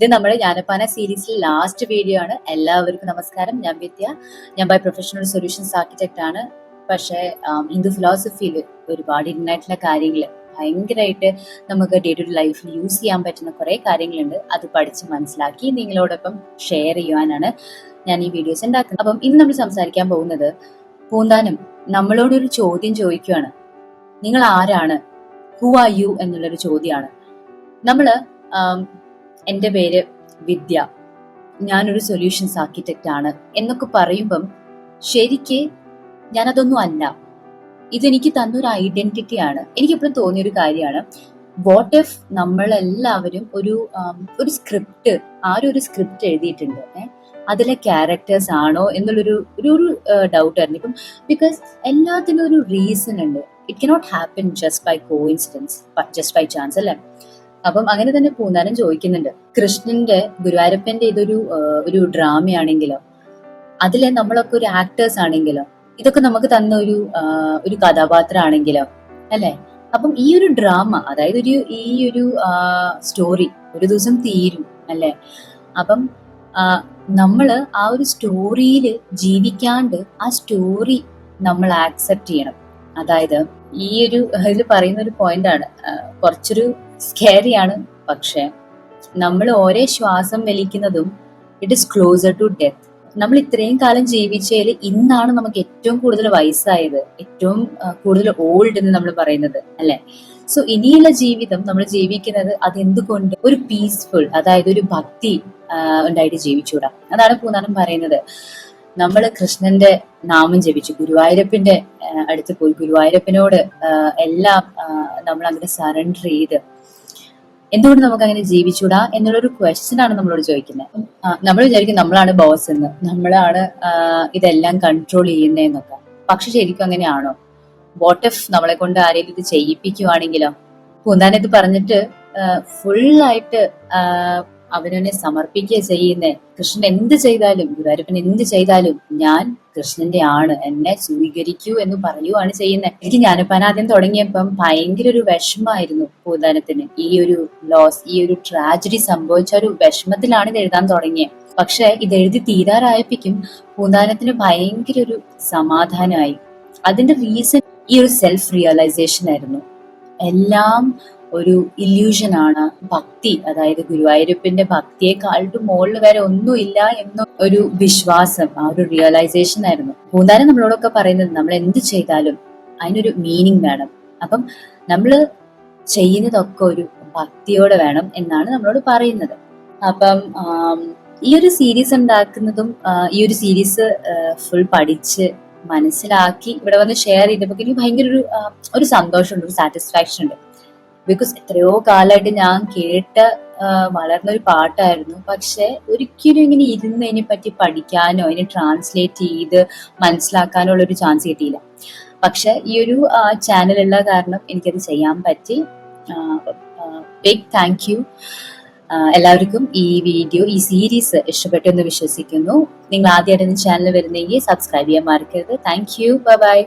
ഇത് നമ്മുടെ ജ്ഞാനപ്പാന സീരീസിലെ ലാസ്റ്റ് വീഡിയോ ആണ്. എല്ലാവർക്കും നമസ്കാരം. ഞാൻ വിദ്യ. ഞാൻ ബൈ പ്രൊഫഷണൽ സൊല്യൂഷൻസ് ആർക്കിടെക്ട് ആണ്. പക്ഷേ ഹിന്ദു ഫിലോസഫിയിൽ ഒരുപാട് ഇന്നായിട്ടുള്ള കാര്യങ്ങൾ ഭയങ്കരമായിട്ട് നമുക്ക് ഡേ ടു ഡേ ലൈഫിൽ യൂസ് ചെയ്യാൻ പറ്റുന്ന കുറേ കാര്യങ്ങളുണ്ട്. അത് പഠിച്ച് മനസ്സിലാക്കി നിങ്ങളോടൊപ്പം ഷെയർ ചെയ്യുവാനാണ് ഞാൻ ഈ വീഡിയോസ് ഉണ്ടാക്കുന്നത്. അപ്പം ഇന്ന് നമ്മൾ സംസാരിക്കാൻ പോകുന്നത് പൂന്താനം നമ്മളോടൊരു ചോദ്യം ചോദിക്കുകയാണ്. നിങ്ങൾ ആരാണ്? ഹു ആർ യു എന്നുള്ളൊരു ചോദ്യമാണ്. നമ്മള് എൻ്റെ പേര് വിദ്യ, ഞാനൊരു സൊല്യൂഷൻസ് ആർക്കിടെക്റ്റ് ആണ് എന്നൊക്കെ പറയുമ്പം ശരിക്ക് ഞാനതൊന്നും അല്ല. ഇതെനിക്ക് തന്നൊരു ഐഡന്റിറ്റിയാണ്. എനിക്കെപ്പോഴും തോന്നിയൊരു കാര്യമാണ്, വാട്ട് ഇഫ് നമ്മളെല്ലാവരും ഒരു സ്ക്രിപ്റ്റ്, ആരും ഒരു സ്ക്രിപ്റ്റ് എഴുതിയിട്ടുണ്ട്, അതിലെ ക്യാരക്ടേഴ്സ് ആണോ എന്നുള്ളൊരു ഡൗട്ടായിരുന്നു. ഇപ്പം ബിക്കോസ് എല്ലാത്തിനും ഒരു റീസൺ ഉണ്ട്. It cannot happen just by coincidence, just by chance അല്ലേ. അപ്പം അങ്ങനെ തന്നെ പൂന്താനം ചോദിക്കുന്നുണ്ട്, കൃഷ്ണന്റെ ഗുരുവായൂരപ്പന്റെ ഒരു ഡ്രാമയാണെങ്കിലോ, അതിലെ നമ്മളൊക്കെ ഒരു ആക്ടേഴ്സ് ആണെങ്കിലോ, ഇതൊക്കെ നമുക്ക് തന്ന ഒരു കഥാപാത്രമാണെങ്കിലോ അല്ലെ. അപ്പം ഈ ഒരു ഡ്രാമ, അതായത് ഈ ഒരു സ്റ്റോറി ഒരു ദിവസം തീരും അല്ലെ. അപ്പം നമ്മള് ആ ഒരു സ്റ്റോറിയിൽ ജീവിക്കാണ്ട് ആ സ്റ്റോറി നമ്മൾ ആക്സെപ്റ്റ് ചെയ്യണം. അതായത് ഇതിൽ പറയുന്ന ഒരു പോയിന്റ് ആണ്, കുറച്ചൊരു സ്കേറിയാണ്. പക്ഷെ നമ്മൾ ഓരോ ശ്വാസം വലിക്കുന്നതും it is closer to death. നമ്മൾ ഇത്രയും കാലം ജീവിച്ചതിൽ ഇന്നാണ് നമുക്ക് ഏറ്റവും കൂടുതൽ വയസ്സായത്, ഏറ്റവും കൂടുതൽ ഓൾഡ് എന്ന് നമ്മൾ പറയുന്നത് അല്ലെ. സോ ഇനിയുള്ള ജീവിതം നമ്മൾ ജീവിക്കുന്നത് അതെന്തുകൊണ്ട് ഒരു പീസ്ഫുൾ, അതായത് ഒരു ഭക്തി ഉണ്ടായിട്ട് ജീവിച്ചൂടാ. അതാണ് പൂന്താനം പറയുന്നത്. നമ്മൾ കൃഷ്ണന്റെ നാമം ജപിച്ചു, ഗുരുവായൂരപ്പന്റെ അടുത്ത് പോയി ഗുരുവായൂരപ്പനോട് എല്ലാം നമ്മൾ അങ്ങനെ സറണ്ടർ ചെയ്ത് എന്തുകൊണ്ട് നമുക്ക് അങ്ങനെ ജീവിച്ചൂടാ എന്നുള്ളൊരു ക്വസ്റ്റ്യൻ ആണ് നമ്മളോട് ചോദിക്കുന്നത്. നമ്മൾ വിചാരിക്കും നമ്മളാണ് ബോസ് എന്ന്, നമ്മളാണ് ഇതെല്ലാം കൺട്രോൾ ചെയ്യുന്നതെന്നൊക്കെ. പക്ഷെ ശരിക്കും അങ്ങനെയാണോ? വാട്ട് ഇഫ് നമ്മളെ കൊണ്ട് ആരെങ്കിലും ഇത് ചെയ്യിപ്പിക്കുവാണെങ്കിലോ? പൂന്താനത്ത് പറഞ്ഞിട്ട് ഫുള്ളായിട്ട് അവനെ സമർപ്പിക്കുക ചെയ്യുന്നേ. കൃഷ്ണൻ എന്ത് ചെയ്താലും, ഗുരുവായൂരപ്പൻ എന്ത് ചെയ്താലും ഞാൻ കൃഷ്ണന്റെ ആണ്, എന്നെ സ്വീകരിക്കൂ എന്ന് പറയുവാണ് ചെയ്യുന്നത്. എനിക്ക് ജ്ഞാനപ്പാന ആദ്യം തുടങ്ങിയപ്പം ഭയങ്കര ഒരു വിഷമായിരുന്നു പൂന്താനത്തിന്. ഈ ഒരു ലോസ്, ഈ ഒരു ട്രാജഡി സംഭവിച്ച ഒരു വിഷമത്തിലാണ് ഇത് എഴുതാൻ തുടങ്ങിയത്. പക്ഷെ ഇത് എഴുതി തീരാറായപ്പിക്കും പൂന്താനത്തിന് ഭയങ്കര ഒരു സമാധാനമായി. അതിന്റെ റീസൺ ഈ ഒരു സെൽഫ് റിയലൈസേഷൻ ആയിരുന്നു. എല്ലാം ഒരു ഇല്യൂഷൻ ആണ്. ഭക്തി, അതായത് ഗുരുവായൂരപ്പന്റെ ഭക്തിയെക്കാളും മുകളിൽ വരെ ഒന്നുമില്ല എന്ന ഒരു വിശ്വാസം, ആ ഒരു റിയലൈസേഷൻ ആയിരുന്നു. പൂന്താനം നമ്മളോടൊക്കെ പറയുന്നത് നമ്മൾ എന്ത് ചെയ്താലും അതിനൊരു മീനിങ് വേണം. അപ്പം നമ്മൾ ചെയ്യുന്നതൊക്കെ ഒരു ഭക്തിയോടെ വേണം എന്നാണ് നമ്മളോട് പറയുന്നത്. അപ്പം ഈ ഒരു സീരീസ് ഉണ്ടാക്കുന്നതും ഈ ഒരു സീരീസ് ഫുൾ പഠിച്ച് മനസ്സിലാക്കി ഇവിടെ വന്ന് ഷെയർ ചെയ്തപ്പോൾ എനിക്ക് ഭയങ്കര ഒരു സന്തോഷമുണ്ട്, ഒരു സാറ്റിസ്ഫാക്ഷൻ ഉണ്ട്. ബിക്കോസ് എത്രയോ കാലമായിട്ട് ഞാൻ വളർന്ന ഒരു പാട്ടായിരുന്നു. പക്ഷെ ഒരിക്കലും ഇങ്ങനെ ഇരുന്ന് അതിനെ പറ്റി പഠിക്കാനോ അതിനെ ട്രാൻസ്ലേറ്റ് ചെയ്ത് മനസ്സിലാക്കാനോ ഉള്ളൊരു ചാൻസ് കിട്ടിയില്ല. പക്ഷെ ഈ ഒരു ചാനലുള്ള കാരണം എനിക്കത് ചെയ്യാൻ പറ്റി. ബിഗ് താങ്ക് യു എല്ലാവർക്കും. ഈ സീരീസ് ഇഷ്ടപ്പെട്ടു എന്ന് വിശ്വസിക്കുന്നു. നിങ്ങൾ ആദ്യമായിട്ട് ചാനൽ വരുന്നെങ്കിൽ സബ്സ്ക്രൈബ് ചെയ്യാൻ മറക്കരുത്. Thank you. Bye bye.